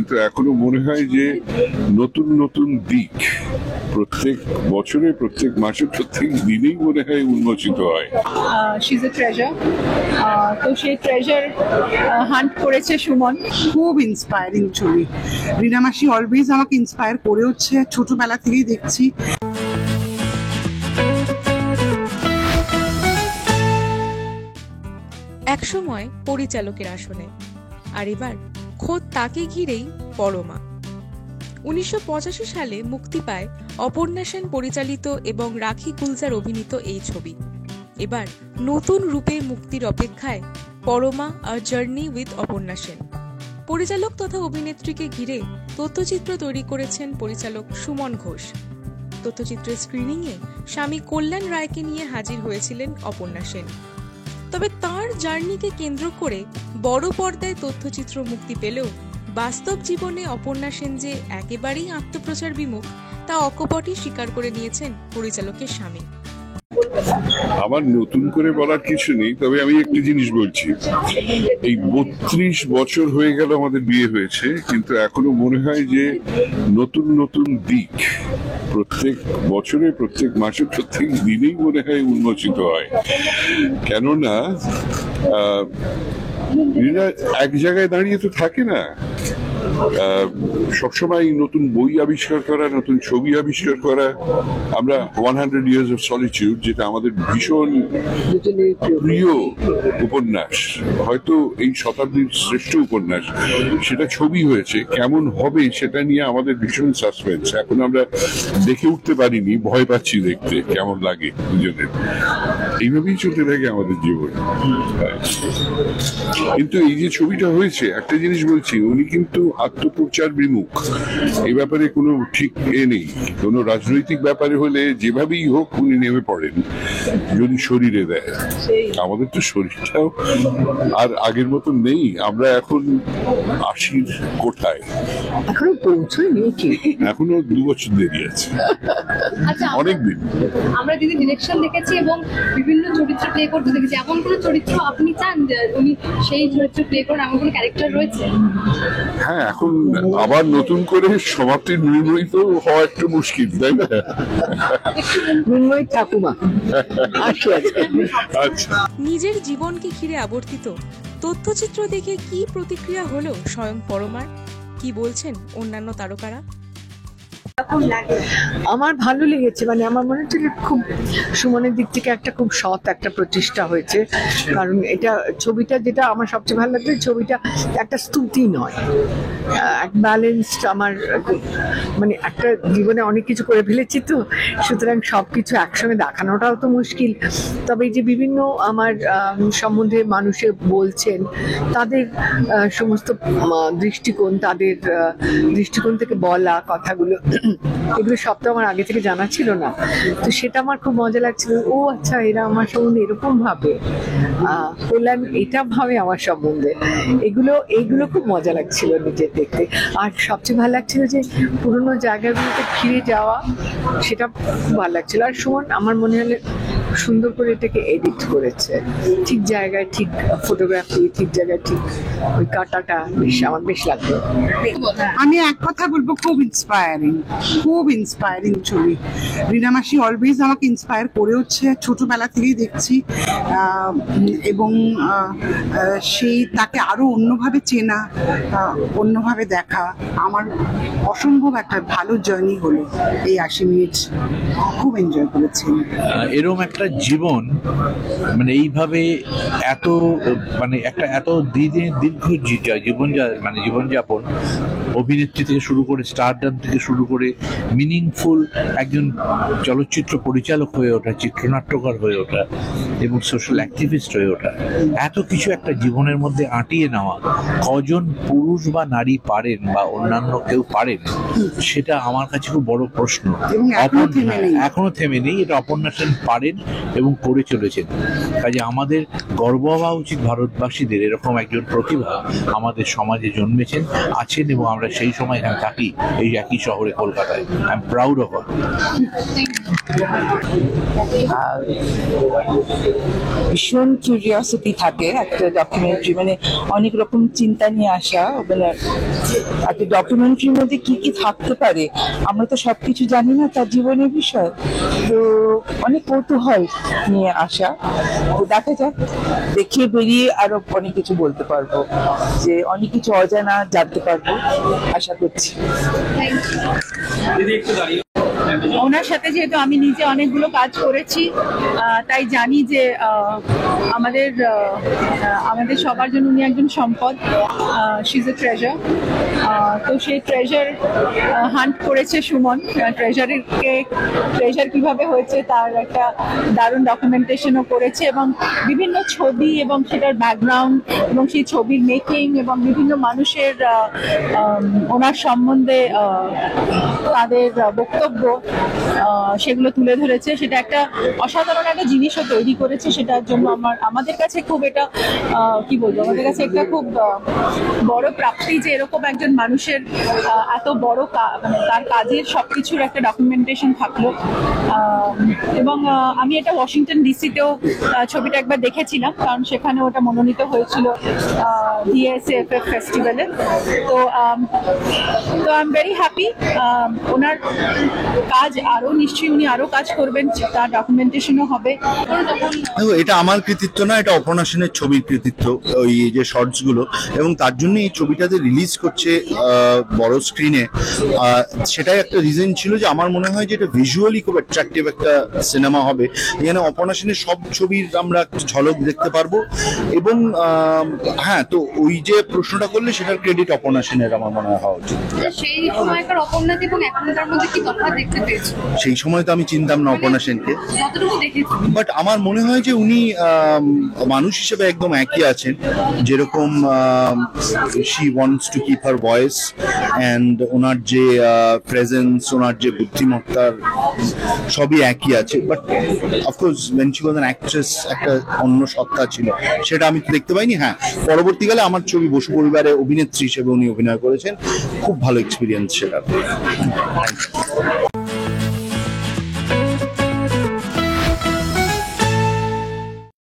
কিন্তু এখনো মনে হয় যে নতুন নতুন দিক প্রত্যেক বছরে, প্রত্যেক মাসে, প্রত্যেক দিনেই মনে হয় উন্মোচিত হয়। She is a treasure. তো সেই ট্রেজার হান্ট করেছে সুমন। খুব ইন্সপায়ারিং ছবি। রিনা মাসি অলওয়েজ আমাকে ইন্সপায়ার করে হচ্ছে, ছোটবেলা থেকেই দেখছি। একসময় পরিচালকের আসনে, আর এবার খোদ তাকে ঘিরেই পরমা। 1985 সালে মুক্তি পায় অপর্ণা সেন পরিচালিত এবং রাখি গুলজার অভিনীত এই ছবি। এবার নতুন রূপে মুক্তির অপেক্ষায় পরমা, আ জার্নি উইথ অপর্ণা সেন। পরিচালক তথা অভিনেত্রীকে ঘিরে তথ্যচিত্র তৈরি করেছেন পরিচালক সুমন ঘোষ। তথ্যচিত্রের স্ক্রিনিংয়ে স্বামী কল্যাণ রায়কে নিয়ে হাজির হয়েছিলেন অপর্ণা সেন। তবে তার জার্নিকে কেন্দ্র করে বড় পর্দায় তথ্যচিত্র মুক্তি পেলেও বাস্তব জীবনে অপর্ণা সেন যে একেবারেই আত্মপ্রচার বিমুখ তা অকপটই স্বীকার করে নিয়েছেন পরিচালকের স্বামী। আমার নতুন করে বলার কিছু নেই, তবে আমি একটি জিনিস বলছি, এই 32 বছর হয়ে গেল আমাদের বিয়ে হয়েছে, কিন্তু এখনো মনে হয় যে নতুন নতুন দিক প্রত্যেক বছরে, প্রত্যেক মাসে, প্রত্যেক দিনেই মনে হয় উন্মোচিত হয়। কেননা রিনা এক জায়গায় দাঁড়িয়ে তো থাকে না, সবসময় নতুন বই আবিষ্কার করা, নতুন ছবি আবিষ্কার করা। আমরা 100 Years of Solitude, যেটা আমাদের ভীষণ প্রিয় উপন্যাস, হয়তো এই শতাব্দীর শ্রেষ্ঠ উপন্যাস, সেটা ছবি হয়েছে। কেমন হবে সেটা নিয়ে আমাদের ভীষণ সাসপেন্স। এখন আমরা দেখে উঠতে পারিনি, ভয় পাচ্ছি দেখতে কেমন লাগে দুজনের। এইভাবেই চলতে থাকে আমাদের জীবন। কিন্তু এই যে ছবিটা হয়েছে, একটা জিনিস বলছি, উনি কিন্তু আত্মপ্রচার বিমুখ, এই ব্যাপারে কোনো ঠিক নেই। কোনো রাজনৈতিক ব্যাপারে হলে যেভাবেই হোক উনি নেমে পড়েন যদি শরীরে দেয়। আমাদের তো শরীরটাও আর আগের মতো নেই, আমরা এখন 80-র কোঠায়, এখনো পৌঁছয়নি, এখনো 2 বছর দেরি আছে, অনেকদিন। আমরা দিদি ডিরেকশন দেখেছি এবং বিভিন্ন চরিত্র প্লে করতে দেখেছি। এমন কোনো চরিত্র আপনি চান যে উনি সেই চরিত্র প্লে করেন, এমন কোনো ক্যারেক্টার রয়েছে? হ্যাঁ, এখন আবার নতুন করে সমাপ্তির মৃন্ময়ী তো হওয়া একটু মুশকিল, তাই না? মৃন্ময়ী ঠাকুমা। আচ্ছা, নিজের জীবনকে ঘিরে আবর্তিত তথ্যচিত্র দেখে কি প্রতিক্রিয়া হলো স্বয়ং পরমার? কি বলছেন অন্যান্য তারকারা? আমার ভালো লেগেছে, মানে আমার মনে হচ্ছে খুব সুমনের দিক থেকে একটা খুব সৎ একটা প্রচেষ্টা হয়েছে। কারণ এটা ছবিটা যেটা আমার সবচেয়ে ভালো লাগবে, ছবিটা একটা স্তুতি নয়, এক ব্যালেন্সড। আমার মানে একটা জীবনে অনেক কিছু করে ফেলেছি তো, সুতরাং সবকিছু একসঙ্গে দেখানোটাও তো মুশকিল। তবে এই যে বিভিন্ন আমার সম্বন্ধে মানুষে বলছেন, তাদের সমস্ত দৃষ্টিকোণ, তাদের দৃষ্টিকোণ থেকে বলা কথাগুলো, এগুলো সব তো আমার আগে থেকে জানা ছিল না। তো সেটা আমার খুব মজা লাগছিল। ও আচ্ছা, এরা আমার সম্বন্ধে এরকম ভাবে, বললাম এটা ভাবে আমার সম্বন্ধে। এইগুলো খুব মজা লাগছিল নিজের দেখতে। আর সবচেয়ে ভালো লাগছিল যে পুরোনো জায়গাগুলোতে ফিরে যাওয়া, সেটা খুব ভালো লাগছিল। আর সুমন আমার মনে হলে সুন্দর করে এটাকে এডিট করেছে, ঠিক জায়গায় ঠিক ফটোগ্রাফি, ঠিক জায়গায় ঠিক ওই কাটাটা আমার বেশ লাগলো। আমি এক কথা বলবো, খুব ইন্সপায়ারিং, খুব ইন্সপায়ারিং ছবি। রিনা মাসি অলওয়েজ আমাকে ইন্সপায়ার করে হচ্ছে, ছোটবেলা থেকেই দেখছি। এবং সেই তাকে আরো অন্যভাবে চেনা, অন্যভাবে দেখা, আমার অসম্ভব একটা ভালো জার্নি হলো এই 80 মিনিট। খুব এনজয় করেছি। এরকম একটা জীবন, মানে এইভাবে এত, মানে একটা এত দীর্ঘ জীবনযাপন, অভিনেত্রী থেকে শুরু করে স্টারডাম থেকে শুরু করে মিনিংফুল একজন চলচ্চিত্র পরিচালক হয়ে ওঠা, চিত্রনাট্যকার হয়ে ওঠা এবং সোশ্যাল অ্যাক্টিভিস্ট হয়ে ওঠা, এত কিছু একটা জীবনের মধ্যে আঁটিয়ে নেওয়া কজন পুরুষ বা নারী পারেন বা অন্যান্য কেউ পারেন, সেটা আমার কাছে খুব বড় প্রশ্ন। এখনো থেমে নেই। এটা অপর্ণা সেন পারেন এবং করে চলেছেন। কাজে আমাদের গর্ব হওয়া উচিত ভারতবাসীদের, এরকম একজন প্রতিভা আমাদের সমাজে জন্মেছেন, আছেন এবং আমরা সেই সময় এখানে থাকি এই একই শহরে কলকাতায়। I am proud of her. ভীষণ কিউরিয়াসিটি থাকে একটা ডকুমেন্টারি, মানে অনেক রকম চিন্তা নিয়ে আসা, মানে একটা ডকুমেন্টারির মধ্যে কি কি থাকতে পারে আমরা তো সবকিছু জানি না তার জীবনের বিষয়, তো অনেক কৌতূহল নিয়ে আসা। তো দেখা যাক, দেখে বেরিয়ে আরো অনেক কিছু বলতে পারবো, যে অনেক কিছু অজানা জানতে পারবো আশা করছি। ওনার সাথে যেহেতু আমি নিজে অনেকগুলো কাজ করেছি, তাই জানি যে আমাদের সবার জন্য উনি একজন সম্পদ, শি ইজ এ ট্রেজার। তো সেই ট্রেজার হান্ট করেছে সুমন। ট্রেজার কিভাবে হয়েছে তার একটা দারুণ ডকুমেন্টেশনও করেছে, এবং বিভিন্ন ছবি এবং সেটার ব্যাকগ্রাউন্ড এবং সেই ছবির মেকিং এবং বিভিন্ন মানুষের ওনার সম্বন্ধে তাদের বক্তব্য সেগুলো তুলে ধরেছে। সেটা একটা অসাধারণ একটা জিনিসও তৈরি করেছে। সেটার জন্য আমাদের কাছে খুব এটা কি বলবো, আমাদের কাছে একটা খুব বড় প্রাপ্তি যে এরকম একজন মানুষের এত বড় মানে তার কাজের সবকিছুর একটা ডকুমেন্টেশন থাকলো। এবং আমি এটা ওয়াশিংটন ডিসিতেও ছবিটা একবার দেখেছিলাম, কারণ সেখানে ওটা মনোনীত হয়েছিল DSAFF ফেস্টিভ্যালে। তো আই এম ভেরি হ্যাপি। ওনার কাজ আরো নিশ্চয়ই উনি আরো কাজ করবেন, তার ডকুমেন্টেশনও হবে। দেখো, এটা আমার কৃতিত্ব না, এটা অপর্ণা সেনের ছবির কৃতিত্ব, ওই যে শর্টস গুলো, এবং তার জন্য এই ছবিটাতে রিলিজ করছে বড় স্ক্রিনে। সেটাই একটা রিজন ছিল যে আমার মনে হয় যে এটা ভিজুয়ালি খুব অ্যাট্রাকটিভ একটা সিনেমা হবে, এখানে অপর্ণা সেনের সব ছবির আমরা ঝলক দেখতে পারবো। এবং হ্যাঁ, তো ওই যে প্রশ্নটা করলে সেটার ক্রেডিট অপর্ণা সেনের আমার মনে হয় হওয়া উচিত। সেই সময়কার অপর্ণাদি এবং এখনকার মধ্যে কি তফাৎ দেখতে পেয়েছো? সেই সময় তো আমি চিনতাম না অপর্ণা সেনকে, যতটুকু দেখেছি, বাট আমার মনে হয় যে উনি মানুষ হিসেবে একদম একই আছেন, যেরকম she wants to keep her voice, and ওনার যে প্রেজেন্স, ওনার যে বুদ্ধিমত্তার সবই একই আছে। But of course when she was an actress একটা অন্য সত্তা ছিল, সেটা আমি তো দেখতে পাইনি। হ্যাঁ, পরবর্তীকালে আমার ছবি বসু পরিবারে অভিনেত্রী হিসেবে উনি অভিনয় করেছেন, খুব ভালো এক্সপিরিয়েন্স সেটা।